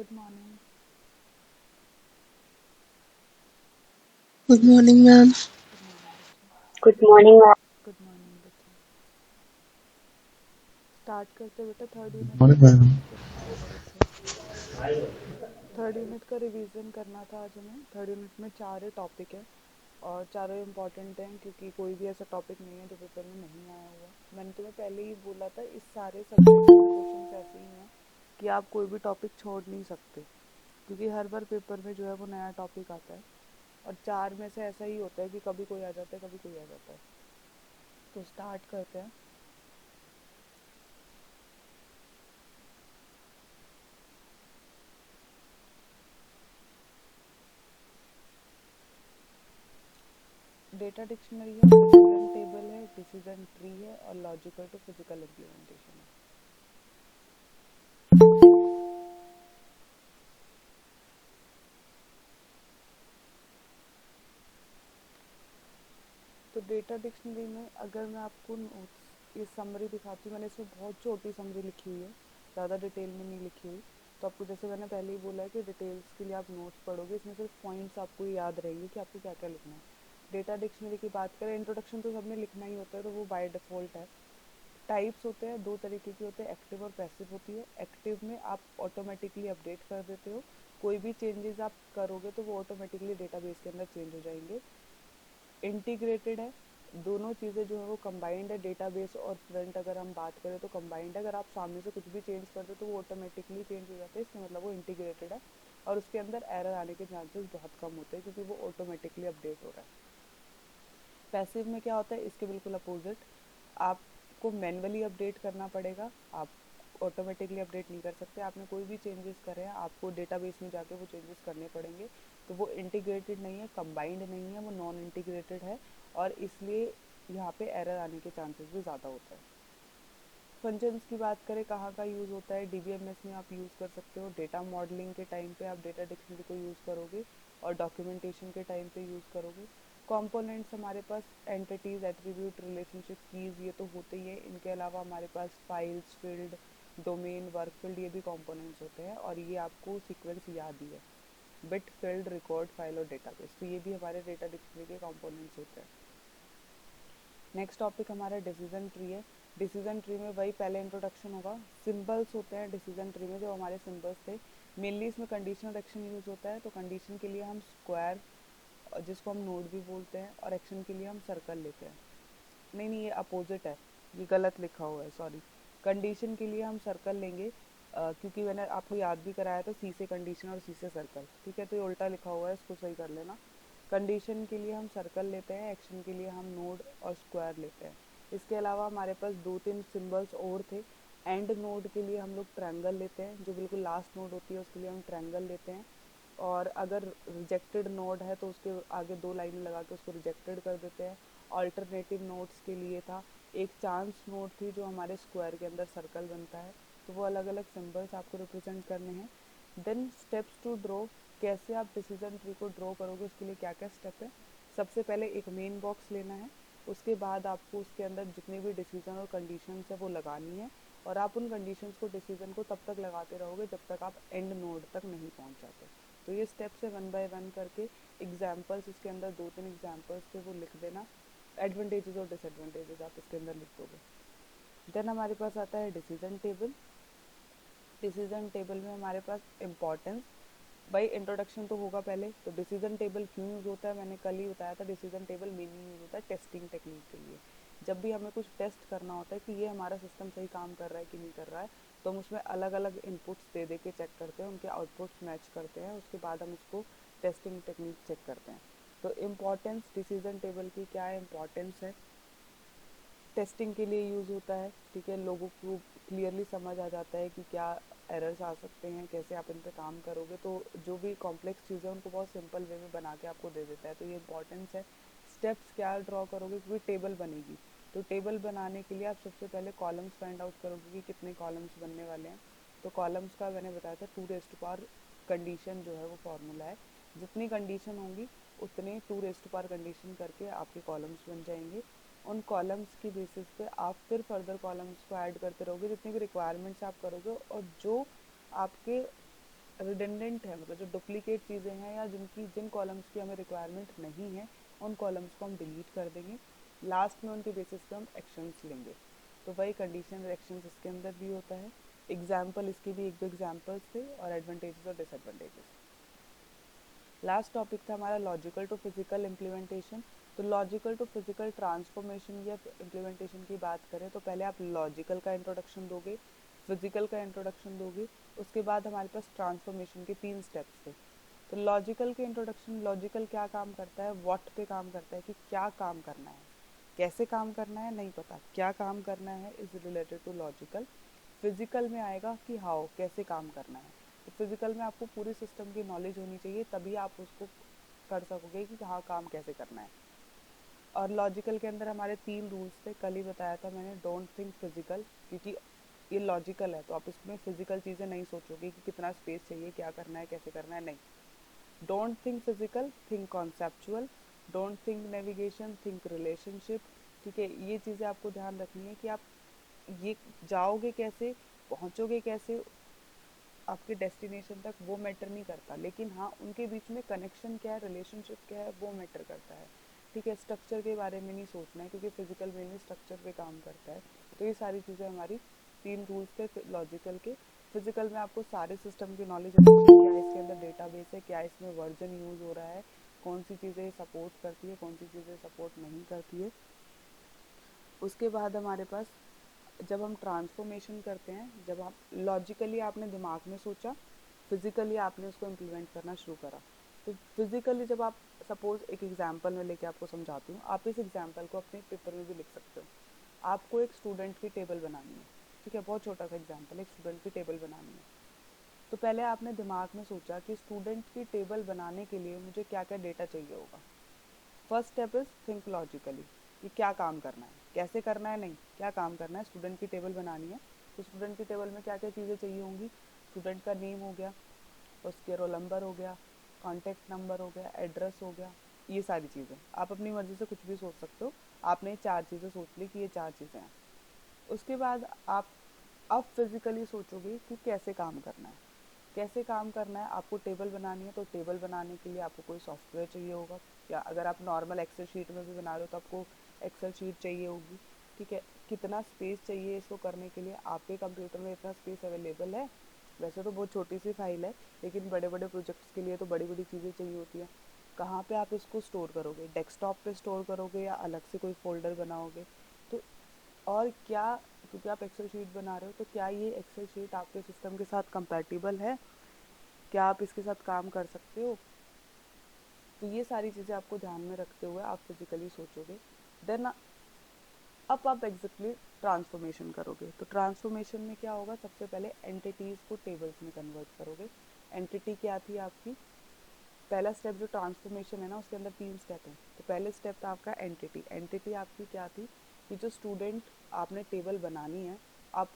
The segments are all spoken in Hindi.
Good morning. Good morning, ma'am. Good morning, बच्चों. Good morning ma'am. Good morning, बच्चों. स्टार्ट करते बेटा थर्ड यूनिट का Morning, ma'am. Good morning Aditya. Third unit का रिवीजन करना था आज हमें. थर्ड यूनिट में चार टॉपिक है और चारों इम्पॉर्टेंट हैं क्योंकि कोई भी ऐसा टॉपिक नहीं है जो पेपर में नहीं आया हुआ. मैंने तुम्हें पहले ही बोला था इस सारे सब्जेक्ट में क्वेश्चन ऐसे ही हैं कि आप कोई भी टॉपिक छोड़ नहीं सकते क्योंकि हर बार पेपर में जो है वो नया टॉपिक आता है और चार में से ऐसा ही होता है कि कभी कोई आ जाता है कभी कोई आ जाता है. तो स्टार्ट करते हैं. डेटा डिक्शनरी है, डिसीजन टेबल है, डिसीजन ट्री है और लॉजिकल टू फिजिकल इम्प्लीमेंटेशन है. तो डेटा डिक्शनरी में अगर मैं आपको नोट्स ये समरी दिखाती हूँ. मैंने इसमें बहुत छोटी समरी लिखी हुई है, ज़्यादा डिटेल में नहीं लिखी हुई. तो आपको जैसे मैंने पहले ही बोला है कि डिटेल्स के लिए आप नोट्स पढ़ोगे. इसमें सिर्फ पॉइंट्स आपको याद रहेंगे कि आपको क्या क्या लिखना है. डेटा डिक्शनरी की बात करें, इंट्रोडक्शन तो सबने लिखना ही होता है तो वो बाय डिफ़ॉल्ट है. टाइप्स होते हैं, दो तरीके के होते हैं, एक्टिव और पैसिव होती है. एक्टिव में आप ऑटोमेटिकली अपडेट कर देते हो. कोई भी चेंजेस आप करोगे तो वो ऑटोमेटिकली डेटाबेस के अंदर चेंज हो जाएंगे. इंटीग्रेटेड है, दोनों चीज़ें जो है वो कंबाइंड है. डेटाबेस और फ्रंट अगर हम बात करें तो कंबाइंड है. अगर आप सामने से कुछ भी चेंज कर दो तो वो ऑटोमेटिकली चेंज हो जाते हैं, इसका मतलब वो इंटीग्रेटेड है. और उसके अंदर एरर आने के चांसेस बहुत कम होते हैं क्योंकि वो ऑटोमेटिकली अपडेट हो रहा है. पैसिव में क्या होता है, इसके बिल्कुल अपोजिट. आपको मैन्युअली अपडेट करना पड़ेगा, आप ऑटोमेटिकली अपडेट नहीं कर सकते. आपने कोई भी चेंजेस करे हैं आपको डेटाबेस में जाके वो चेंजेस करने पड़ेंगे. तो वो इंटीग्रेटेड नहीं है, कंबाइंड नहीं है, वो नॉन इंटीग्रेटेड है और इसलिए यहाँ पे एरर आने के चांसेस भी ज़्यादा होते हैं. फंक्शंस की बात करें कहाँ का यूज़ होता है, डीबीएमएस में आप यूज़ कर सकते हो. डेटा मॉडलिंग के टाइम पे आप डेटा डिक्शनरी को यूज़ करोगे और डॉक्यूमेंटेशन के टाइम पे यूज़ करोगे. कंपोनेंट्स हमारे पास एंटिटीज, एट्रीब्यूट, रिलेशनशिप, कीज ये तो होते ही है. इनके अलावा हमारे पास files, field, domain, work field ये भी कंपोनेंट्स होते हैं और ये आपको सीक्वेंस याद ही है. बिट, फील्ड, रिकॉर्ड, फाइल और डेटाबेस, तो ये भी हमारे डेटा डिक्शनरी के कंपोनेंट्स होते हैं. नेक्स्ट टॉपिक हमारा डिसीजन ट्री है. डिसीजन ट्री में वही पहले इंट्रोडक्शन होगा. सिंबल्स होते हैं डिसीजन ट्री में, जो हमारे सिंबल्स थे. मेनली इसमें कंडीशनल एक्शन यूज़ होता है. तो कंडीशन के लिए हम स्क्वायर, जिसको हम नोड भी बोलते हैं, और एक्शन के लिए हम सर्कल लेते हैं. नहीं नहीं, ये अपोजिट है, ये गलत लिखा हुआ है, सॉरी. कंडीशन के लिए हम सर्कल लेंगे क्योंकि मैंने आपको याद भी कराया था सी से कंडीशन और सी से सर्कल. ठीक है, तो ये उल्टा लिखा हुआ है, इसको सही कर लेना. कंडीशन के लिए हम सर्कल लेते हैं, एक्शन के लिए हम नोड और स्क्वायर लेते हैं. इसके अलावा हमारे पास दो तीन सिंबल्स और थे. एंड नोड के लिए हम लोग ट्रायंगल लेते हैं, जो बिल्कुल लास्ट नोड होती है उसके लिए हम ट्रायंगल लेते हैं. और अगर रिजेक्टेड नोड है तो उसके आगे दो लाइनें लगा के उसको रिजेक्टेड कर देते हैं. अल्टरनेटिव नोड्स के लिए था एक चांस नोड थी जो हमारे स्क्वायर के अंदर सर्कल बनता है. तो वो अलग अलग सिंबल्स आपको रिप्रेजेंट करने हैं. देन स्टेप्स टू ड्रॉ, कैसे आप डिसीजन ट्री को ड्रॉ करोगे, उसके लिए क्या क्या स्टेप है. सबसे पहले एक मेन बॉक्स लेना है. उसके बाद आपको उसके अंदर जितने भी डिसीजन और कंडीशंस है वो लगानी है. और आप उन कंडीशंस को, डिसीजन को तब तक लगाते रहोगे जब तक आप एंड नोड तक नहीं पहुंच जाते. तो ये स्टेप्स है वन बाय वन करके. एग्जाम्पल्स इसके अंदर दो तीन एग्जाम्पल्स थे, वो लिख देना. एडवांटेजेस और डिसएडवांटेजेस आप इसके अंदर लिख दोगे. देन हमारे पास आता है डिसीजन टेबल. डिसीजन टेबल में हमारे पास इंपॉर्टेंस. भाई इंट्रोडक्शन तो होगा पहले. तो डिसीजन टेबल क्यों यूज़ होता है, मैंने कल ही बताया था. डिसीजन टेबल मेनली यूज़ होता है टेस्टिंग टेक्निक के लिए. जब भी हमें कुछ टेस्ट करना होता है कि ये हमारा सिस्टम सही काम कर रहा है कि नहीं कर रहा है, तो हम उसमें अलग अलग इनपुट्स दे दे के चेक करते हैं, उनके आउटपुट्स मैच करते हैं, उसके बाद हम उसको टेस्टिंग टेक्निक चेक करते हैं. तो इम्पॉर्टेंस डिसीजन टेबल की क्या है, इम्पॉर्टेंस है टेस्टिंग के लिए यूज़ होता है. ठीक है, लोगों को क्लियरली समझ आ जाता है कि क्या एरर्स आ सकते हैं, कैसे आप इन पे काम करोगे. तो जो भी कॉम्प्लेक्स चीज़ें हैं उनको बहुत सिंपल वे में बना के आपको दे देता है. तो ये इंपॉर्टेंस है. स्टेप्स क्या ड्रॉ करोगे, क्योंकि टेबल बनेगी. तो टेबल बनाने के लिए आप सबसे पहले कॉलम्स फाइंड आउट करोगे कि कितने कॉलम्स बनने वाले हैं. तो कॉलम्स का मैंने बताया था 2 रेज़ टू पावर कंडीशन जो है वो फॉर्मूला है. जितनी कंडीशन होंगी उतने 2 रेज़ टू पावर कंडीशन करके आपके कॉलम्स बन जाएंगे. उन कॉलम्स की बेसिस पे आप फिर फर्दर कॉलम्स को ऐड करते रहोगे जितनी भी रिक्वायरमेंट्स आप करोगे. और जो आपके रिडेंडेंट है, मतलब जो डुप्लीकेट चीज़ें हैं या जिन कॉलम्स की हमें रिक्वायरमेंट नहीं है, उन कॉलम्स को हम डिलीट कर देंगे। लास्ट में उनके बेसिस पे हम एक्शंस लेंगे। तो वही कंडीशनल एक्शंस इसके अंदर भी होता है। एग्जाम्पल, इसके भी एक दो एग्जाम्पल्स थे और एडवांटेजेस और डिसएडवांटेजेस। लास्ट टॉपिक था हमारा लॉजिकल टू फिजिकल इम्प्लीमेंटेशन। तो लॉजिकल टू फिजिकल ट्रांसफॉर्मेशन या इम्प्लीमेंटेशन की बात करें तो पहले आप लॉजिकल का इंट्रोडक्शन दोगे, फिजिकल का इंट्रोडक्शन दोगे, उसके बाद हमारे पास ट्रांसफॉर्मेशन के 3 स्टेप्स थे। तो लॉजिकल के इंट्रोडक्शन, लॉजिकल क्या काम करता है, व्हाट पे काम करता है, कि क्या काम करना है, कैसे काम करना है नहीं पता, क्या काम करना है is related to logical. Physical में आएगा कि हाउ, कैसे काम करना है। तो फिजिकल में आपको पूरे सिस्टम की नॉलेज होनी चाहिए, तभी आप उसको कर सकोगे कि हाँ काम कैसे करना है। और लॉजिकल के अंदर हमारे 3 रूल्स थे, कल ही बताया था मैंने। डोंट थिंक फिजिकल, क्योंकि ये लॉजिकल है तो आप इसमें फिजिकल चीज़ें नहीं सोचोगे कि कितना स्पेस चाहिए, क्या करना है, कैसे करना है, नहीं। Don't think physical, think conceptual. Don't think navigation, think relationship. ठीक है, ये चीज़ें आपको ध्यान रखनी है कि आप ये जाओगे कैसे, पहुंचोगे कैसे आपके डेस्टिनेशन तक, वो मैटर नहीं करता, लेकिन हाँ उनके बीच में कनेक्शन क्या है, रिलेशनशिप क्या है, वो मैटर करता है। ठीक है, स्ट्रक्चर के बारे में नहीं सोचना है, क्योंकि फिजिकल मेनली स्ट्रक्चर पे काम करता है। तो ये सारी चीज़ें हमारी 3 रूल्स थे लॉजिकल के। फिजिकल में आपको सारे सिस्टम की नॉलेज होनी चाहिए, क्या इसके अंदर डेटाबेस है, क्या इसमें वर्जन यूज़ हो रहा है, कौन सी चीज़ें सपोर्ट करती है, कौन सी चीज़ें सपोर्ट नहीं करती है। उसके बाद हमारे पास, जब हम ट्रांसफॉर्मेशन करते हैं, जब आप लॉजिकली आपने दिमाग में सोचा, फिजिकली आपने उसको इम्प्लीमेंट करना शुरू करा। तो फिजिकली जब आप, सपोज एक एग्जांपल में लेके आपको समझाती हूँ, आप इस एग्जांपल को अपने पेपर में भी लिख सकते हो। आपको एक स्टूडेंट की टेबल बनानी है। ठीक है, बहुत छोटा सा एग्जांपल, एक स्टूडेंट की टेबल बनानी है। तो पहले आपने दिमाग में सोचा कि स्टूडेंट की टेबल बनाने के लिए मुझे क्या क्या डेटा चाहिए होगा। First step is think logically, कि क्या काम करना है, कैसे करना है नहीं, क्या काम करना है। स्टूडेंट की टेबल बनानी है, तो स्टूडेंट की टेबल में क्या क्या चीज़ें चाहिए होंगी। स्टूडेंट का नेम हो गया, उसके रोल नंबर हो गया, कॉन्टैक्ट नंबर हो गया, एड्रेस हो गया, ये सारी चीज़ें। आप अपनी मर्ज़ी से कुछ भी सोच सकते हो। आपने 4 चीज़ें सोच ली कि ये 4 चीज़ें हैं। उसके बाद आप अब फिजिकली सोचोगे कि कैसे काम करना है। कैसे काम करना है, आपको टेबल बनानी है, तो टेबल बनाने के लिए आपको कोई सॉफ्टवेयर चाहिए होगा, या अगर आप नॉर्मल एक्सेल शीट में भी बना रहे हो तो आपको एक्सेल शीट चाहिए होगी। ठीक है, कितना स्पेस चाहिए इसको करने के लिए, आपके कंप्यूटर में इतना स्पेस अवेलेबल है। वैसे तो बहुत छोटी सी फाइल है, लेकिन बड़े बड़े प्रोजेक्ट्स के लिए तो बड़ी बड़ी चीज़ें चाहिए होती हैं। कहाँ पे आप इसको स्टोर करोगे, डेस्कटॉप पे स्टोर करोगे या अलग से कोई फोल्डर बनाओगे। तो और क्या, क्योंकि आप एक्सेल शीट बना रहे हो, तो क्या ये एक्सेल शीट आपके सिस्टम के साथ कंपैटिबल है, क्या आप इसके साथ काम कर सकते हो। तो ये सारी चीज़ें आपको ध्यान में रखते हुए आप फिजिकली सोचोगे। देन अब आप एग्जैक्टली ट्रांसफॉर्मेशन करोगे। तो ट्रांसफॉर्मेशन में क्या होगा, सबसे पहले एंटिटीज़ को टेबल्स में कन्वर्ट करोगे। एंटिटी क्या थी आपकी, पहला स्टेप जो ट्रांसफॉर्मेशन है ना, उसके अंदर 3 स्टेप हैं। तो पहले स्टेप था आपका एंटिटी। एंटिटी आपकी क्या थी, कि जो स्टूडेंट आपने टेबल बनानी है, आप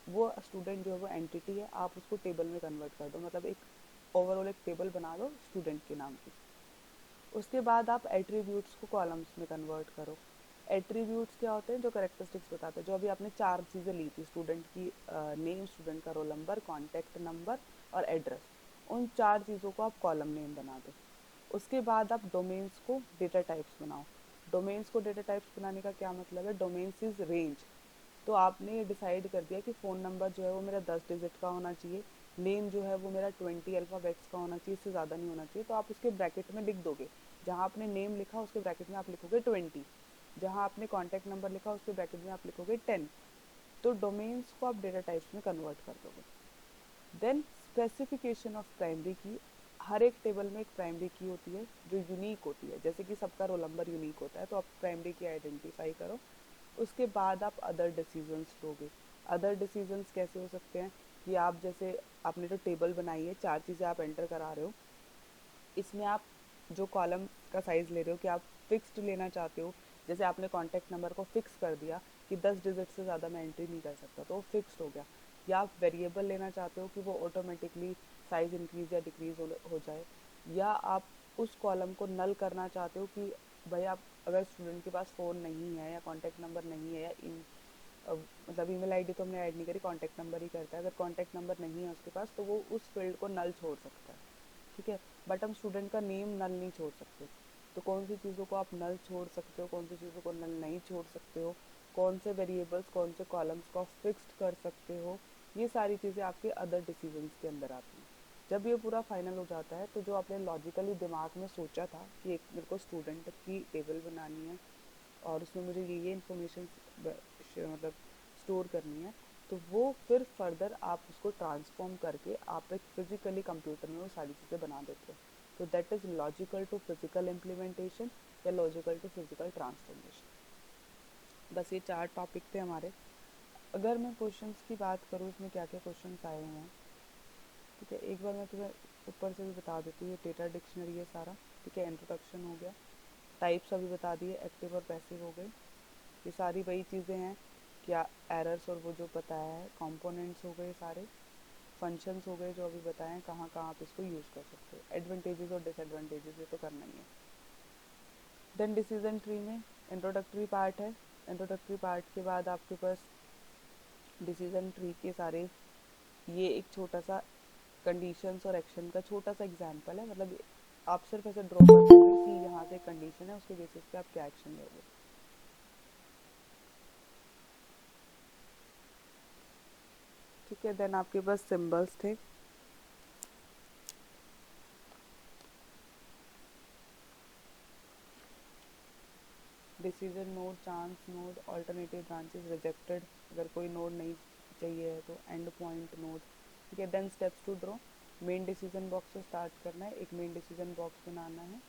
वो स्टूडेंट जो है वो एंटिटी है, आप उसको टेबल में कन्वर्ट कर दो, मतलब एक ओवरऑल एक टेबल बना दो स्टूडेंट के नाम की। उसके बाद आप एट्रीब्यूट्स को कॉलम्स में कन्वर्ट करो। एट्रीब्यूट्स क्या होते हैं, जो करेक्टरिस्टिक्स बताते हैं, जो अभी आपने 4 चीज़ें ली थी, स्टूडेंट की नेम, स्टूडेंट का रोल नंबर, कॉन्टैक्ट नंबर और एड्रेस। उन 4 चीज़ों को आप कॉलम नेम बना दो। उसके बाद आप डोमेन्स को डेटा टाइप्स बनाओ। डोमेन्स को डेटा टाइप्स बनाने का क्या मतलब है, डोमेन्स इज रेंज। तो आपने ये डिसाइड कर दिया कि फ़ोन नंबर जो है वो मेरा 10 डिजिट का होना चाहिए, नेम जो है वो मेरा 20 अल्फ़ाबेट्स का होना चाहिए, इससे ज़्यादा नहीं होना चाहिए। तो आप उसके ब्रैकेट में लिख दोगे, जहाँ आपने नेम लिखा उसके ब्रैकेट में आप लिखोगे 20, जहाँ आपने कॉन्टैक्ट नंबर लिखा उसके ब्रैकेट में आप लिखोगे 10। तो डोमेन्स को आप डेटा टाइप्स में कन्वर्ट कर दोगे। देन स्पेसिफिकेशन ऑफ प्राइमरी की, हर एक टेबल में एक प्राइमरी की होती है जो यूनिक होती है, जैसे कि सबका रोल नंबर यूनिक होता है, तो आप प्राइमरी की आइडेंटिफाई करो। उसके बाद आप अदर डिसीजंस लोगे। अदर डिसीजंस कैसे हो सकते हैं, कि आप जैसे आपने जो टेबल बनाई है, 4 चीज़ें आप एंटर करा रहे हो, इसमें आप जो कॉलम का साइज़ ले रहे हो, कि आप फिक्स्ड लेना चाहते हो। जैसे आपने कॉन्टैक्ट नंबर को फिक्स कर दिया कि 10 डिजिट से ज़्यादा मैं एंट्री नहीं कर सकता, तो वो फिक्स्ड हो गया। या आप वेरिएबल लेना चाहते हो कि वो ऑटोमेटिकली साइज़ इंक्रीज़ या डिक्रीज़ हो जाए। या आप उस कॉलम को नल करना चाहते हो कि भाई, आप अगर स्टूडेंट के पास फ़ोन नहीं है या कॉन्टैक्ट नंबर नहीं है या मतलब ईमेल आईडी तो हमने ऐड नहीं करी, कॉन्टैक्ट नंबर ही करता है। अगर कॉन्टैक्ट नंबर नहीं है उसके पास तो वो उस फील्ड को नल छोड़ सकता है, ठीक है। बट हम स्टूडेंट का नेम नल नहीं छोड़ सकते। तो कौन सी चीज़ों को आप नल छोड़ सकते हो, कौन सी चीज़ों को नल नहीं छोड़ सकते हो, कौन से वेरिएबल्स, कौन से कॉलम्स को आप फिक्स्ड कर सकते हो, ये सारी चीज़ें आपके अदर डिसीजंस के अंदर आती हैं। जब ये पूरा फाइनल हो जाता है तो जो आपने लॉजिकली दिमाग में सोचा था कि एक मेरे को स्टूडेंट की टेबल बनानी है और उसमें मुझे ये इन्फॉर्मेशन मतलब स्टोर करनी है, तो वो फिर फर्दर आप उसको ट्रांसफॉर्म करके आप एक फिजिकली कंप्यूटर में वो सारी चीज़ें बना देते हो। तो that is logical to physical implementation या लॉजिकल टू फिजिकल ट्रांसफॉर्मेशन। बस ये 4 टॉपिक थे हमारे। अगर मैं क्वेश्चंस की बात करूँ इसमें क्या क्या क्वेश्चंस आए हुए हैं, ठीक है, एक बार मैं तुम्हें ऊपर से भी बता देती हूँ। ये डेटा डिक्शनरी है सारा, ठीक है। इंट्रोडक्शन हो गया, टाइप्स अभी बता दिए, एक्टिव और पैसिव हो गए। ये सारी वही चीज़ें हैं, क्या एरर्स और वो जो बताया है, कंपोनेंट्स हो गए सारे, फंक्शंस हो गए जो अभी बताए हैं, कहाँ कहाँ आप इसको यूज़ कर सकते हो, एडवांटेजेस और डिसएडवांटेजेस ये तो करना ही है। देन डिसीजन ट्री में इंट्रोडक्टरी पार्ट है। इंट्रोडक्टरी पार्ट के बाद आपके पास डिसीजन ट्री के सारे, ये एक छोटा सा कंडीशंस और एक्शन का छोटा सा एग्जांपल है। मतलब आप सिर्फ ऐसे ड्रॉ कर दोगे कि यहाँ से कंडीशन है, उसके बेसिस पे आप क्या एक्शन लोगे, ठीक है। देन आपके पास सिंबल्स थे। Decision node, chance node, alternative branches, rejected, अगर कोई नोड नहीं चाहिए है तो एंड पॉइंट नोड, ठीक है। Then steps to draw, main decision box से स्टार्ट करना है, एक मेन डिसीजन बॉक्स बनाना है।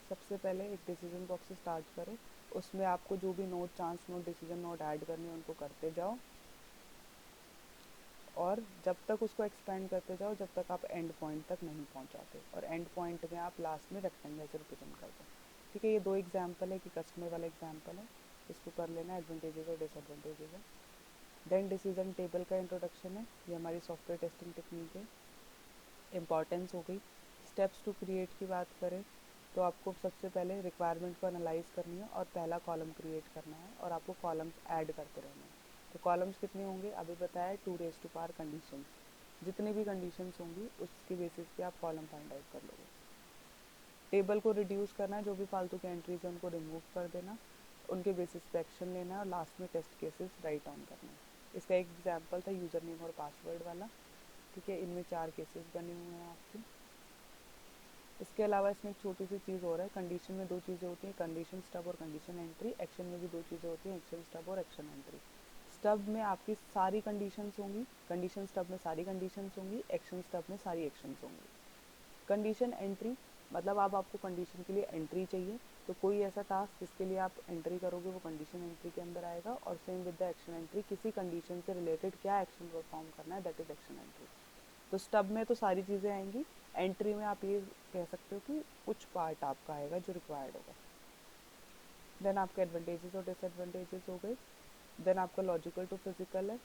सबसे पहले एक डिसीजन बॉक्स से स्टार्ट करो, उसमें आपको जो भी node, chance node, decision node add करने हैं उनको करते जाओ, और जब तक उसको एक्सपेंड करते जाओ जब तक आप एंड पॉइंट तक नहीं पहुंचाते, और एंड पॉइंट में आप लास्ट में रेक्टेंगल से रिप्रेजेंट कर दो, ठीक है। ये 2 एग्जाम्पल है कि कस्टमर वाला एग्जाम्पल है, इसको कर लेना, एडवांटेजेस और डिसएडवांटेजेस है। देन डिसीजन टेबल का इंट्रोडक्शन है, ये हमारी सॉफ्टवेयर टेस्टिंग टेक्निक है, इम्पॉर्टेंस हो गई। स्टेप्स टू क्रिएट की बात करें तो आपको सबसे पहले रिक्वायरमेंट को एनालाइज करनी है और पहला कॉलम क्रिएट करना है, और आपको कॉलम्स ऐड करते रहना है। तो कॉलम्स कितने होंगे अभी बताया, 2 रेज़ टू पावर कंडीशंस, जितनी भी कंडीशंस होंगी उसके बेसिस पे आप कॉलम फाइंड आउट कर लोगे। टेबल को रिड्यूस करना है, जो भी फालतू के एंट्रीज है उनको रिमूव कर देना, उनके बेसिस पे एक्शन लेना है, और लास्ट में टेस्ट केसेस राइट ऑन करना है। इसका एक एग्जाम्पल था यूज़र नेम और पासवर्ड वाला, ठीक है। इनमें 4 केसेस बने हुए हैं आपके। इसके अलावा इसमें एक छोटी सी चीज़ और है, कंडीशन में 2 चीज़ें होती हैं, कंडीशन स्टब और कंडीशन एंट्री। एक्शन में भी 2 चीज़ें होती हैं, एक्शन स्टब और एक्शन एंट्री। स्टब में आपकी सारी कंडीशंस होंगी, कंडीशन स्टब में सारी कंडीशंस होंगी, एक्शन स्टब में सारी एक्शंस होंगी। कंडीशन एंट्री मतलब अब आपको कंडीशन के लिए एंट्री चाहिए, तो कोई ऐसा टास्क जिसके लिए आप एंट्री करोगे वो कंडीशन एंट्री के अंदर आएगा, और same with the action entry, किसी कंडीशन से रिलेटेड क्या एक्शन परफॉर्म करना है, दैट इज एक्शन एंट्री। तो स्टब में तो सारी चीज़ें आएंगी, एंट्री में आप ये कह सकते हो कि कुछ पार्ट आपका आएगा जो रिक्वायर्ड होगा। देन आपके एडवांटेजेस और डिसएडवांटेजेस हो गए। देन आपका लॉजिकल टू फिजिकल है।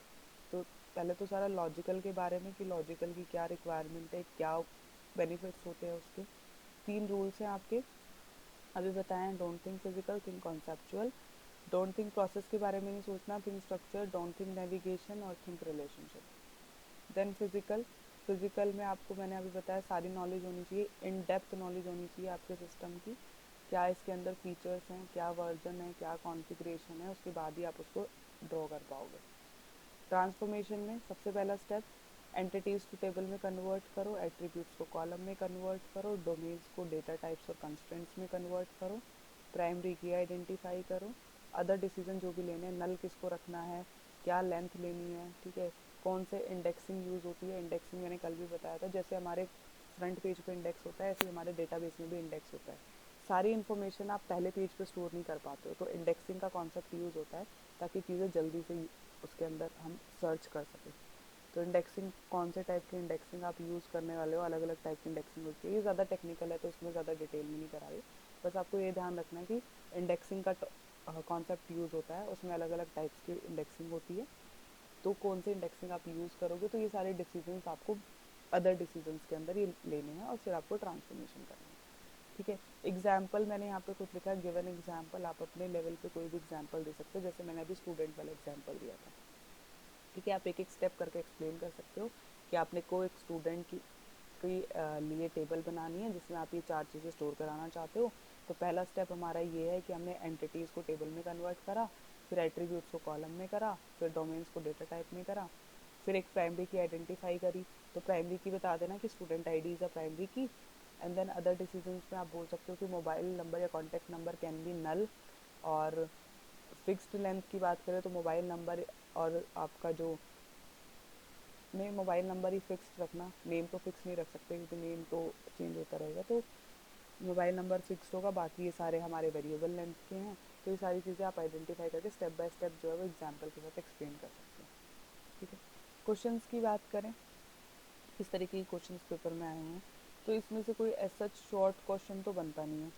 तो पहले तो सारा लॉजिकल के बारे में कि लॉजिकल की क्या रिक्वायरमेंट है, क्या बेनिफिट्स होते हैं उसके। 3 रूल्स हैं आपके अभी बताए हैं, don't think physical, think conceptual. Don't think process के बारे में नहीं सोचना, think structure, don't think navigation, और think relationship. Then physical, physical में आपको मैंने अभी बताया सारी नॉलेज होनी चाहिए, इन डेप्थ नॉलेज होनी चाहिए आपके सिस्टम की, क्या इसके अंदर फीचर्स हैं, क्या वर्जन है, क्या कॉन्फ़िगरेशन है, उसके बाद ही आप उसको ड्रॉ कर पाओगे। ट्रांसफॉर्मेशन में सबसे पहला स्टेप, एंटिटीज़ को टेबल में कन्वर्ट करो, एट्रीब्यूट्स को कॉलम में कन्वर्ट करो, डोमेन्स को डेटा टाइप्स और कंस्ट्रेंट्स में कन्वर्ट करो, प्राइमरी की आइडेंटिफाई करो, अदर डिसीजन जो भी लेने हैं, नल किसको रखना है, क्या लेंथ लेनी है, ठीक है। कौन से इंडेक्सिंग यूज़ होती है, इंडेक्सिंग मैंने कल भी बताया था, जैसे हमारे फ्रंट पेज पे इंडेक्स होता है ऐसे ही हमारे डेटाबेस में भी इंडेक्स होता है। सारी इन्फॉर्मेशन आप पहले पेज पे स्टोर नहीं कर पाते हो, तो इंडेक्सिंग का कॉन्सेप्ट यूज़ होता है ताकि चीज़ें जल्दी से उसके अंदर हम सर्च कर सकें। तो इंडेक्सिंग, कौन से टाइप की इंडेक्सिंग आप यूज़ करने वाले हो, अलग अलग टाइप की इंडेक्सिंग होती है। ये ज़्यादा टेक्निकल है तो इसमें ज़्यादा डिटेल में नहीं करा रही, बस आपको ये ध्यान रखना है कि इंडेक्सिंग का कॉन्सेप्ट यूज़ होता है, उसमें अलग अलग टाइप्स की इंडेक्सिंग होती है। तो कौन सी इंडेक्सिंग आप यूज़ करोगे, तो ये सारे डिसीजंस आपको अदर डिसीजंस के अंदर ये लेने हैं और फिर आपको ट्रांसफॉर्मेशन करना है। ठीक है, एग्जाम्पल मैंने यहाँ पे कुछ लिखा है, गिवन एग्जाम्पल, आप अपने लेवल पे कोई भी एग्जाम्पल दे सकते हो, जैसे मैंने अभी स्टूडेंट वाला एग्जाम्पल दिया था। ठीक है, आप एक एक स्टेप करके एक्सप्लेन कर सकते हो कि आपने को एक स्टूडेंट की लिए टेबल बनानी है जिसमें आप ये 4 चीज़ें स्टोर कराना चाहते हो। तो पहला स्टेप हमारा ये है कि हमने एंटिटीज़ को टेबल में कन्वर्ट करा, फिर एट्रीब्यूट्स को कॉलम में करा, फिर डोमेन्स को डेटा टाइप में करा, फिर एक प्राइमरी की आइडेंटिफाई करी। तो प्राइमरी की बता देना कि student ID is a primary key. And then other decisions में आप बोल सकते हो कि मोबाइल नंबर या contact number can be null. और फिक्स्ड लेंथ की बात करें तो मोबाइल नंबर और आपका जो नहीं, मोबाइल नंबर ही फिक्स रखना, नेम तो फिक्स नहीं रख सकते क्योंकि नेम तो चेंज होता रहेगा। तो मोबाइल नंबर फिक्स होगा, बाकी ये सारे हमारे वेरिएबल लेंथ के हैं। तो ये सारी चीज़ें आप आइडेंटिफाई करके स्टेप बाय स्टेप जो है वो एग्जाम्पल के साथ एक्सप्लेन कर सकते हैं। ठीक है, क्वेश्चंस की बात करें, किस तरीके के क्वेश्चंस पेपर में आए हुए हैं, तो इसमें से कोई ऐसा शॉर्ट क्वेश्चन तो बनता नहीं है।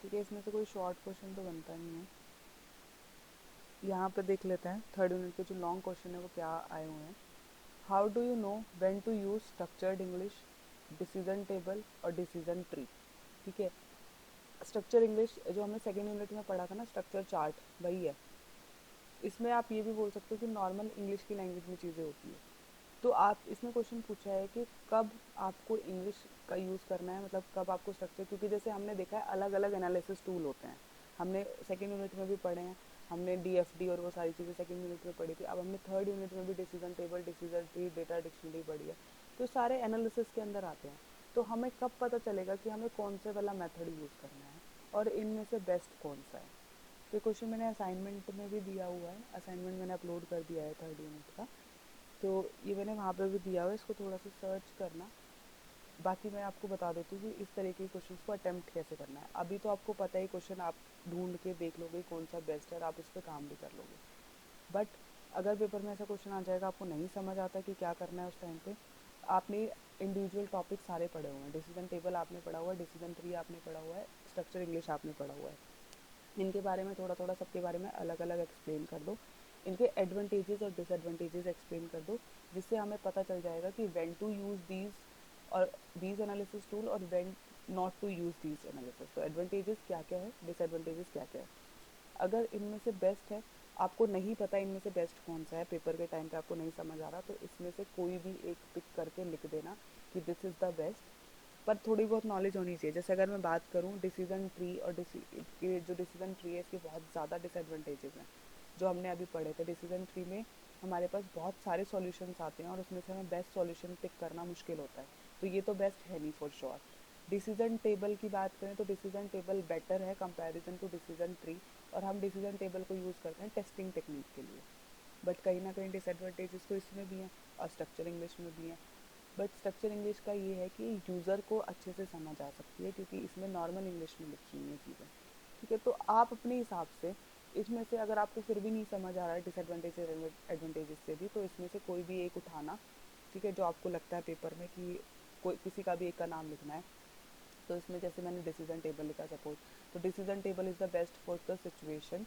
ठीक है, इसमें से कोई शॉर्ट क्वेश्चन तो बनता नहीं है। यहाँ पे देख लेते हैं थर्ड यूनिट के जो लॉन्ग क्वेश्चन है वो क्या आए हुए हैं। How do you know when to use structured English, decision table और डिसीजन ट्री। ठीक है, स्ट्रक्चर इंग्लिश जो हमने सेकेंड यूनिट में पढ़ा था ना, स्ट्रक्चर चार्ट, वही है। इसमें आप ये भी बोल सकते हो कि नॉर्मल इंग्लिश की लैंग्वेज में चीज़ें होती है। तो आप इसमें क्वेश्चन पूछा है कि कब आपको इंग्लिश का यूज़ करना है, मतलब कब आपको स्ट्रक्चर, क्योंकि जैसे हमने देखा है अलग अलग एनालिसिस टूल होते हैं, हमने सेकेंड यूनिट में भी पढ़े हैं, हमने डीएफडी और वो सारी चीज़ें सेकेंड यूनिट में पढ़ी थी। अब हमने थर्ड यूनिट में भी decision table, decision tree, data dictionary पढ़ी है। तो सारे एनालिसिस के अंदर आते हैं। तो हमें कब पता चलेगा कि हमें कौन से वाला मेथड यूज़ करना है और इनमें से बेस्ट कौन सा है। तो क्वेश्चन मैंने असाइनमेंट में भी दिया हुआ है, असाइनमेंट मैंने अपलोड कर दिया है थर्ड यूनिट का। तो ये मैंने वहाँ पे भी दिया हुआ है, इसको थोड़ा सा सर्च करना। बाकी मैं आपको बता देती हूँ कि इस तरीके के क्वेश्चन को अटेम्प्ट कैसे करना है। अभी तो आपको पता ही, क्वेश्चन आप ढूंढ के देख लोगे कौन सा बेस्ट है और आप उस पर काम भी कर लोगे। बट अगर पेपर में ऐसा क्वेश्चन आ जाएगा, आपको नहीं समझ आता कि क्या करना है उस टाइम पे, आपने इंडिविजुअल टॉपिक सारे पढ़े हुए हैं, डिसीजन टेबल आपने पढ़ा हुआ है, डिसीजन ट्री आपने पढ़ा हुआ है, स्ट्रक्चर इंग्लिश आपने पढ़ा हुआ है, इनके बारे में थोड़ा थोड़ा सबके बारे में अलग अलग एक्सप्लेन कर दो, इनके एडवांटेजेस और डिसएडवांटेजेस एक्सप्लेन कर दो, जिससे हमें पता चल जाएगा कि व्हेन टू यूज़ दीज और दीज एनालिसिस टूल और when not to use these analysis. तो एडवांटेजेस क्या क्या है, डिसएडवांटेजेस क्या क्या है। अगर इनमें से बेस्ट है, आपको नहीं पता इनमें से बेस्ट कौन सा है, पेपर के टाइम पे आपको नहीं समझ आ रहा, तो इसमें से कोई भी एक पिक करके लिख देना कि दिस इज़ द बेस्ट। पर थोड़ी बहुत नॉलेज होनी चाहिए। जैसे अगर मैं बात करूँ डिसीजन ट्री और जो डिसीजन ट्री है, इसके बहुत ज़्यादा डिसएडवांटेजेस हैं जो हमने अभी पढ़े थे। डिसीजन ट्री में हमारे पास बहुत सारे सॉल्यूशंस आते हैं और उसमें से हमें बेस्ट सॉल्यूशन पिक करना मुश्किल होता है, तो ये तो बेस्ट है नहीं फॉर श्योर। डिसीजन टेबल की बात करें तो डिसीजन टेबल बेटर है कंपैरिजन टू डिसीजन ट्री, और हम डिसीजन टेबल को यूज़ करते हैं टेस्टिंग टेक्निक के लिए। बट कहीं ना कहीं डिसएडवांटेजेस तो इसमें भी हैं और स्ट्रक्चर इंग्लिश में भी हैं। बट स्ट्रक्चर इंग्लिश का ये है कि यूज़र को अच्छे से समझ आ सकती है क्योंकि इसमें नॉर्मल इंग्लिश में लिखी हुई है चीज़ें। ठीक है, तो आप अपने हिसाब से इसमें से अगर आपको फिर भी नहीं समझ आ रहा है डिसएडवांटेजेस एडवांटेजेस से भी, तो इसमें से कोई भी एक उठाना। ठीक है, जो आपको लगता है पेपर में कि कोई किसी का भी एक का नाम लिखना है। तो इसमें जैसे मैंने डिसीजन टेबल लिखा सपोज, तो decision table is the best for the situation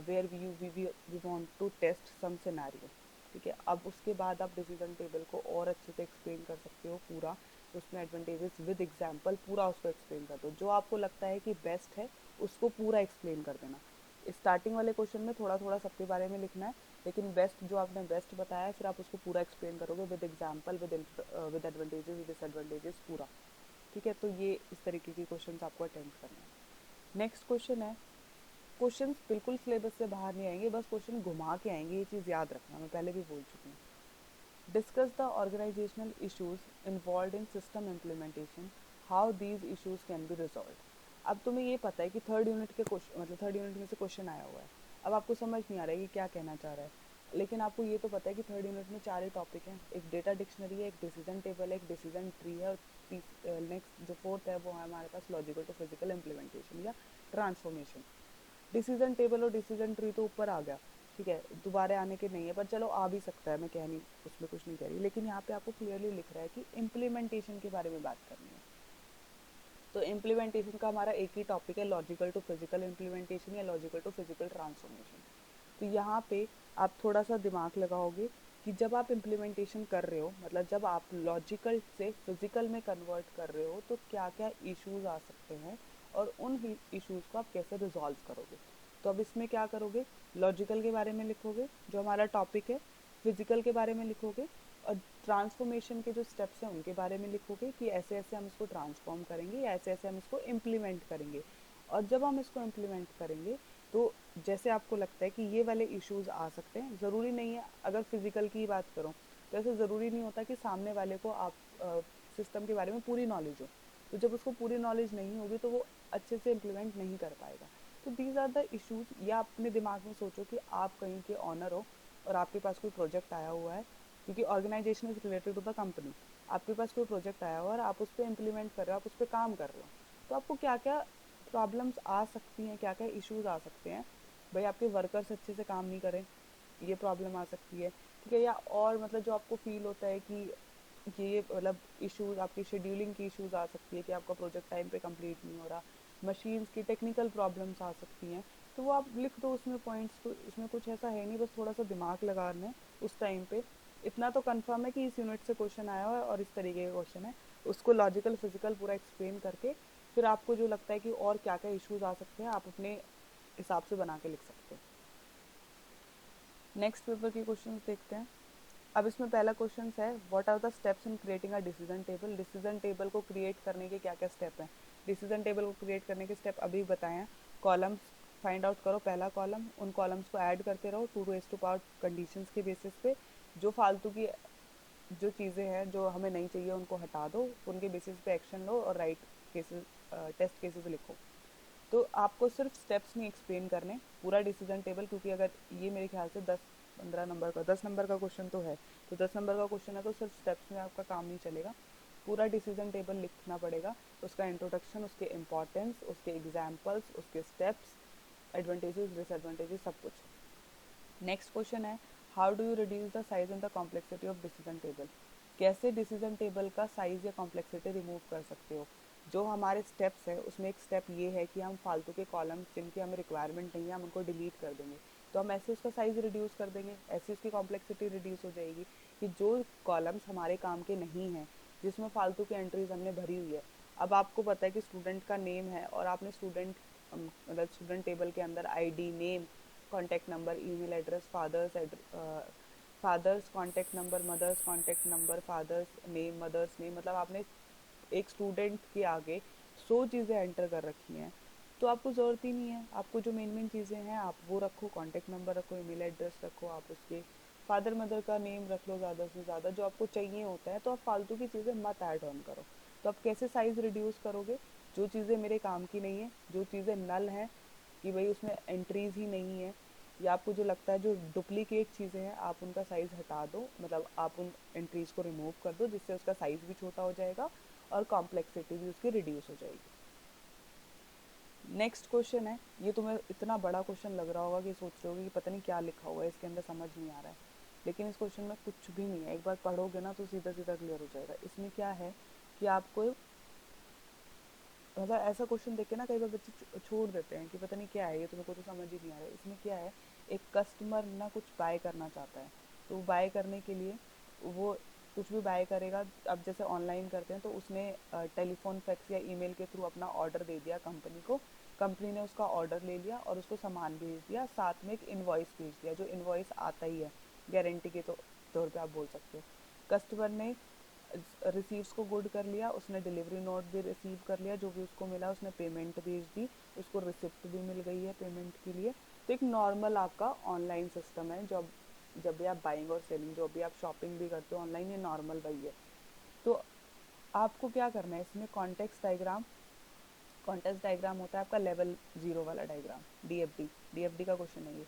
where we want to test some scenario. ठीक है, अब उसके बाद आप डिसीजन टेबल को और अच्छे से एक्सप्लेन कर सकते हो पूरा, उसमें एडवांटेजेस विद एग्जांपल पूरा उसको एक्सप्लेन कर दो। जो आपको लगता है कि बेस्ट है उसको पूरा एक्सप्लेन कर देना। स्टार्टिंग वाले क्वेश्चन में थोड़ा थोड़ा सबके बारे में लिखना है, लेकिन बेस्ट जो आपने बेस्ट बताया है फिर आप उसको पूरा एक्सप्लेन करोगे with example, with advantages, disadvantages पूरा। ठीक है, तो ये इस तरीके के क्वेश्चंस आपको अटेम्प्ट करने हैं। नेक्स्ट क्वेश्चन है, क्वेश्चंस बिल्कुल सिलेबस से बाहर नहीं आएंगे, बस क्वेश्चन घुमा के आएंगे, ये चीज़ याद रखना, मैं पहले भी बोल चुकी हूँ। Discuss the organizational issues involve in system implementation, how these issues can be resolve. अब तुम्हें ये पता है कि थर्ड यूनिट के क्वेश्चन, मतलब थर्ड यूनिट में से क्वेश्चन आया हुआ है। अब आपको समझ नहीं आ रहा है कि क्या कहना चाह रहा है, लेकिन आपको ये तो पता है कि थर्ड यूनिट में 4 ही टॉपिक हैं, एक डेटा डिक्शनरी है, एक डिसीजन टेबल है, एक डिसीजन ट्री है, और नेक्स्ट जो फोर्थ है वो है हमारे पास लॉजिकल टू फिजिकल इम्प्लीमेंटेशन या ट्रांसफॉर्मेशन। डिसीजन टेबल और डिसीजन ट्री तो ऊपर आ गया, ठीक है, दोबारा आने के नहीं है, पर चलो आ भी सकता है, मैं कह नहीं, उसमें कुछ नहीं कह रही, लेकिन यहाँ पे आपको क्लियरली लिख रहा है कि इम्प्लीमेंटेशन के बारे में बात करनी है। तो इम्प्लीमेंटेशन का हमारा एक ही टॉपिक है, लॉजिकल टू फिजिकल इम्प्लीमेंटेशन या लॉजिकल टू फिजिकल ट्रांसफॉर्मेशन। तो यहाँ पे आप थोड़ा सा दिमाग लगाओगे कि जब आप इम्प्लीमेंटेशन कर रहे हो, मतलब जब आप लॉजिकल से फिजिकल में कन्वर्ट कर रहे हो, तो क्या क्या इश्यूज आ सकते हैं और उन इश्यूज को आप कैसे रिजॉल्व करोगे। तो अब इसमें क्या करोगे, लॉजिकल के बारे में लिखोगे जो हमारा टॉपिक है, फिजिकल के बारे में लिखोगे, और ट्रांसफॉर्मेशन के जो स्टेप्स हैं उनके बारे में लिखोगे कि ऐसे ऐसे हम इसको ट्रांसफॉर्म करेंगे या ऐसे ऐसे हम इसको इम्प्लीमेंट करेंगे। और जब हम इसको इम्प्लीमेंट करेंगे तो जैसे आपको लगता है कि ये वाले इश्यूज आ सकते हैं, ज़रूरी नहीं है, अगर फिजिकल की बात करो तो ऐसे ज़रूरी नहीं होता कि सामने वाले को आप सिस्टम के बारे में पूरी नॉलेज हो। तो जब उसको पूरी नॉलेज नहीं होगी तो वो अच्छे से इम्प्लीमेंट नहीं कर पाएगा। तो दीज आर द इश्यूज। या अपने दिमाग में सोचो कि आप कहीं के ऑनर हो और आपके पास कोई प्रोजेक्ट आया हुआ है, क्योंकि organization is related to the company. आपके पास कोई प्रोजेक्ट आया हुआ है और आप उस पर इम्प्लीमेंट कर रहे हो, आप उस पर काम कर रहे हो, तो आपको क्या क्या प्रॉब्लम्स आ सकती हैं, क्या क्या इश्यूज आ सकते हैं। भाई आपके वर्कर्स अच्छे से काम नहीं करें, ये प्रॉब्लम आ सकती है, ठीक है। या और मतलब जो आपको फील होता है कि ये मतलब इश्यूज, आपकी शेड्यूलिंग की इश्यूज आ सकती है कि आपका प्रोजेक्ट टाइम पे कंप्लीट नहीं हो रहा, मशीन्स की टेक्निकल प्रॉब्लम्स आ सकती हैं। तो वो आप लिख दो उसमें पॉइंट्स। तो इसमें कुछ ऐसा है नहीं, बस थोड़ा सा दिमाग लगाना है उस टाइम पे। इतना तो कंफर्म है कि इस यूनिट से क्वेश्चन आया हुआ है और इस तरीके का क्वेश्चन है, उसको लॉजिकल फिजिकल पूरा एक्सप्लेन करके फिर आपको जो लगता है कि और क्या क्या इश्यूज आ सकते हैं आप अपने हिसाब से बना के लिख सकते हो। नेक्स्ट पेपर के क्वेश्चंस देखते हैं। अब इसमें पहला क्वेश्चन है, what are the steps in creating a decision table. Decision table को क्रिएट करने के क्या क्या स्टेप हैं। डिसीजन टेबल को क्रिएट करने के स्टेप अभी बताए हैं। कॉलम्स फाइंड आउट करो, पहला कॉलम, उन कॉलम्स को ऐड करते रहो 2 to पावर कंडीशंस के बेसिस पे। जो फालतू की जो चीज़ें हैं जो हमें नहीं चाहिए उनको हटा दो, उनके बेसिस पे एक्शन लो और राइट केसेस, टेस्ट केसेस लिखो। तो आपको सिर्फ स्टेप्स नहीं एक्सप्लेन करने, पूरा डिसीजन टेबल, क्योंकि अगर ये मेरे ख्याल से 10-15 नंबर का, 10 नंबर का क्वेश्चन तो है, तो 10 नंबर का क्वेश्चन है तो सिर्फ स्टेप्स में आपका काम नहीं चलेगा, पूरा डिसीजन टेबल लिखना पड़ेगा। उसका इंट्रोडक्शन, उसके इम्पॉर्टेंस, उसके एग्जाम्पल्स, उसके स्टेप्स, एडवांटेजेस डिसएडवांटेजेस, सब कुछ। नेक्स्ट क्वेश्चन है, how do you reduce the size and the complexity of decision table. कैसे डिसीजन टेबल का साइज या कॉम्प्लेक्सिटी रिमूव कर सकते हो। जो हमारे स्टेप्स है उसमें एक स्टेप ये है कि हम फालतू के कॉलम्स जिनकी हमें रिक्वायरमेंट नहीं है हम उनको डिलीट कर देंगे। तो हम ऐसे उसका साइज रिड्यूस कर देंगे, ऐसे उसकी कॉम्प्लेक्सिटी रिड्यूस हो जाएगी कि जो कॉलम्स हमारे काम के नहीं हैं, जिसमें फालतू की एंट्रीज हमने भरी हुई है। अब आपको पता है कि स्टूडेंट का नेम है और आपने स्टूडेंट मतलब स्टूडेंट टेबल के अंदर ID, name, contact number, email address, father's contact number, mother's contact number, father's name, mother's name, मतलब आपने एक स्टूडेंट के आगे 100 चीज़ें एंटर कर रखी हैं। तो आपको ज़रूरत ही नहीं है, आपको जो मेन मेन चीज़ें हैं आप वो रखो, कॉन्टैक्ट नंबर रखो, ईमेल एड्रेस रखो, आप उसके फादर मदर का नेम रख लो ज़्यादा से ज़्यादा, जो आपको चाहिए होता है। तो आप फालतू की चीज़ें मत ऐड ऑन करो। तो आप कैसे साइज़ रिड्यूस करोगे, जो चीज़ें मेरे काम की नहीं है, जो चीज़ें नल हैं कि भाई उसमें एंट्रीज ही नहीं है, या आपको जो लगता है जो डुप्लीकेट चीज़ें हैं आप उनका साइज़ हटा दो, मतलब आप उन एंट्रीज को रिमूव कर दो, जिससे उसका साइज़ भी छोटा हो जाएगा और कॉम्प्लेक्सिटी भी उसकी रिड्यूस हो जाएगी। नेक्स्ट क्वेश्चन है, ये तुम्हें इतना बड़ा क्वेश्चन लग रहा होगा कि सोच रहे होगे कि पता नहीं क्या लिखा हुआ है इसके अंदर, समझ नहीं आ रहा है। लेकिन इस क्वेश्चन में कुछ भी नहीं है, एक बार पढ़ोगे ना तो सीधा सीधा क्लियर हो जाएगा। इसमें क्या है कि आपको मतलब ऐसा क्वेश्चन देख के ना कई बार बच्चे छोड़ देते हैं कि पता नहीं क्या है ये, तो मेरे को तो समझ ही नहीं आ रहा है। इसमें क्या है, एक कस्टमर ना कुछ बाय करना चाहता है, तो बाय करने के लिए वो कुछ भी बाय करेगा। अब जैसे ऑनलाइन करते हैं तो उसने टेलीफोन, फैक्स या ईमेल के थ्रू अपना ऑर्डर दे दिया कंपनी को, कंपनी ने उसका ऑर्डर ले लिया और उसको सामान भेज दिया, साथ में एक इन्वॉइस भेज दिया, जो इन्वॉइस आता ही है गारंटी के तौर पे आप बोल सकते हो। कस्टमर ने रिसीव्स को गुड कर लिया, उसने डिलीवरी नोट भी रिसीव कर लिया, जो भी उसको मिला, उसने पेमेंट भेज दी, उसको रिसिप्ट भी मिल गई है पेमेंट के लिए। तो एक नॉर्मल आपका ऑनलाइन सिस्टम है, जब भी आप बाइंग और सेलिंग, जो भी आप शॉपिंग भी करते हो ऑनलाइन, ये नॉर्मल वही है। तो आपको क्या करना है इसमें, कॉन्टेक्स्ट डायग्राम होता है आपका लेवल 0 वाला डायग्राम, डीएफडी का क्वेश्चन है ये।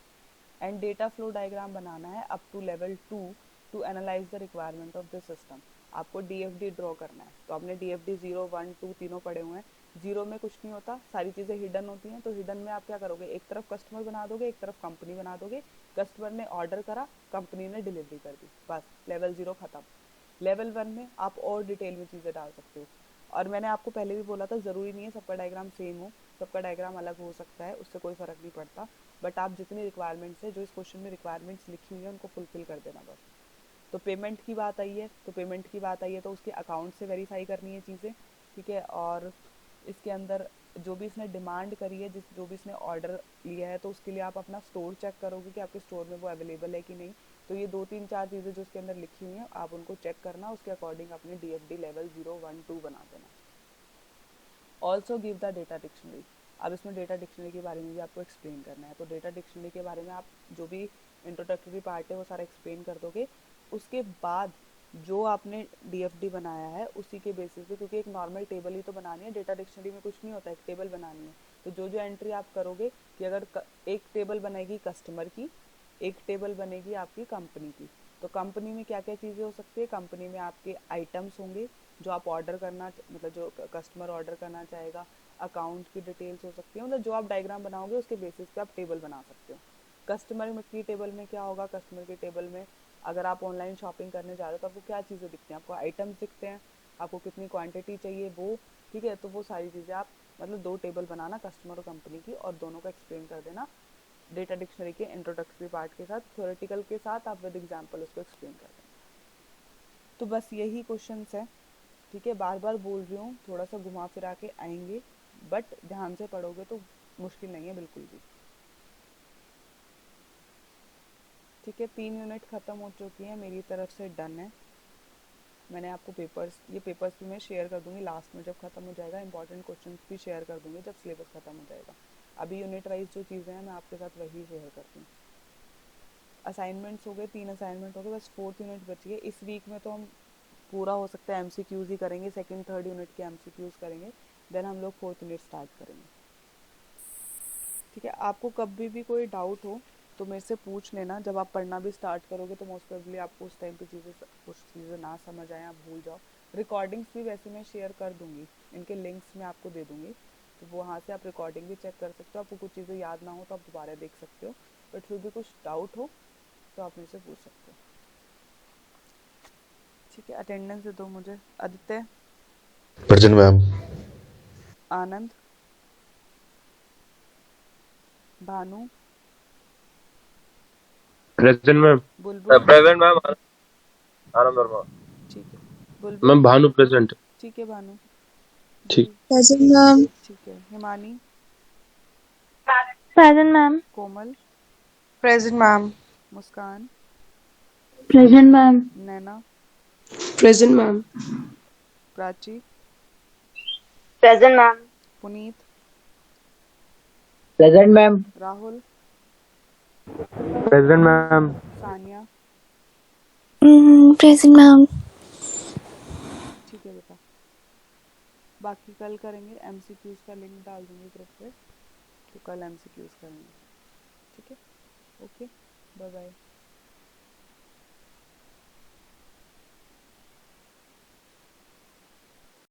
एंड डेटा फ्लो डायग्राम बनाना है up to level 2 to analyze the requirement of the system. आपको डीएफडी ड्रॉ करना है। तो आपने डीएफडी 0, 1, 2 तीनों पढ़े हुए हैं। 0 में कुछ नहीं होता, सारी चीज़ें हिडन होती हैं। तो हिडन में आप क्या करोगे, एक तरफ कस्टमर बना दोगे, एक तरफ कंपनी बना दोगे। कस्टमर ने ऑर्डर करा, कंपनी ने डिलीवरी कर दी, बस लेवल 0 खत्म। लेवल 1 में आप और डिटेल में चीज़ें डाल सकते हो। और मैंने आपको पहले भी बोला था, ज़रूरी नहीं है सबका डायग्राम सेम हो, सबका डायग्राम अलग हो सकता है, उससे कोई फ़र्क नहीं पड़ता। बट आप जितनी रिक्वायरमेंट्स है, जो इस क्वेश्चन में रिक्वायरमेंट्स लिखी हुई है, उनको फुलफिल कर देना बस। तो पेमेंट की बात आई है, तो उसके अकाउंट से वेरीफाई करनी है चीज़ें, ठीक है। और इसके अंदर जो भी इसने डिमांड करी है, जो भी इसने ऑर्डर लिया है, तो उसके लिए आप अपना स्टोर चेक करोगे कि आपके स्टोर में वो अवेलेबल है कि नहीं। तो ये 2 3 4 चीज़ें जो इसके अंदर लिखी हुई हैं, आप उनको चेक करना, उसके अकॉर्डिंग अपने DFD लेवल 0 1 2 बना देना। Also give the data dictionary. अब इसमें डेटा डिक्शनरी के बारे में भी आपको एक्सप्लेन करना है। तो डेटा डिक्शनरी के बारे में आप जो भी इंट्रोडक्टरी पार्ट है वो सारा एक्सप्लेन कर दोगे। उसके बाद जो आपने DFD बनाया है उसी के बेसिस पे, क्योंकि एक नॉर्मल टेबल ही तो बनानी है, डेटा डिक्शनरी में कुछ नहीं होता, एक टेबल बनानी है। तो जो जो एंट्री आप करोगे, कि अगर एक टेबल बनेगी कस्टमर की, एक टेबल बनेगी आपकी कंपनी की। तो कंपनी में क्या क्या चीज़ें हो सकती है, कंपनी में आपके आइटम्स होंगे जो आप ऑर्डर करना, मतलब जो कस्टमर ऑर्डर करना चाहेगा। अकाउंट की डिटेल्स हो सकती है, मतलब जो आप डायग्राम बनाओगे उसके बेसिस पे आप टेबल बना सकते हो। कस्टमर की टेबल में क्या होगा, कस्टमर की टेबल में अगर आप ऑनलाइन शॉपिंग करने जा रहे हो तो आपको क्या चीज़ें दिखती हैं, आपको आइटम्स दिखते हैं, आपको कितनी क्वांटिटी चाहिए वो, ठीक है। तो वो सारी चीज़ें आप, मतलब 2 टेबल बनाना कस्टमर और कंपनी की, और दोनों का एक्सप्लेन कर देना डेटा डिक्शनरी के इंट्रोडक्टरी पार्ट के साथ, थ्योरेटिकल के साथ आप विद एग्जांपल उसको एक्सप्लेन कर देना। तो बस यही क्वेश्चंस है, ठीक है। बार बार बोल रही हूँ, थोड़ा सा घुमा फिरा के आएंगे, बट ध्यान से पढ़ोगे तो मुश्किल नहीं है बिल्कुल भी, ठीक है। 3 यूनिट ख़त्म हो चुकी हैं मेरी तरफ से, डन है। मैंने आपको पेपर्स भी मैं शेयर कर दूंगी लास्ट में, जब ख़त्म हो जाएगा। इंपॉर्टेंट क्वेश्चंस भी शेयर कर दूंगी जब सिलेबस ख़त्म हो जाएगा। अभी यूनिट वाइज जो चीज़ें हैं मैं आपके साथ वही शेयर करती हूँ। असाइनमेंट्स हो गए, 3 असाइनमेंट हो गए, बस 4th यूनिट बची है। इस वीक में तो हम पूरा हो सकता है MCQs ही करेंगे, 2nd 3rd यूनिट के MCQs करेंगे, देन हम लोग 4th यूनिट स्टार्ट करेंगे, ठीक है। आपको कभी भी कोई डाउट हो तो मेरे से पूछ लेना। जब आप पढ़ना भी स्टार्ट करोगे तो मोस्ट प्रोबेबली आपको उस टाइम पे कुछ चीज़ें ना समझ आए, आप भूल जाओ। रिकॉर्डिंग्स भी वैसे मैं शेयर कर दूंगी, इनके लिंक्स मैं आपको दे दूंगी, तो वहाँ से आप रिकॉर्डिंग भी चेक कर सकते हो। आपको कुछ चीज़ें याद ना हो तो आप दोबारा देख सकते हो, बट फिर भी कुछ डाउट हो तो आप मेरे से पूछ सकते हो, ठीक है। अटेंडेंस दे दो मुझे। Aditya, present ma'am. Anand, Bhanu, present ma'am. Bulbul, present ma'am. Anand Verma. ठीक है। बुलबुल, मैम भानु प्रेजेंट। ठीक है। भानु ठीक। जी, प्रेजेंट मैम। ठीक है। Himani, Present, ma'am. Komal, present ma'am. Muskan, Present, ma'am. Naina, present ma'am. Prachi, Present, ma'am. Puneet, present ma'am. Rahul, present ma'am. Sania, Present, ma'am. ठीक है बेटा। बाकी कल करेंगे, MCQs का लिंक डाल दूंगी ग्रुप पे, तो कल MCQs करेंगे, ठीक है। Okay, bye bye.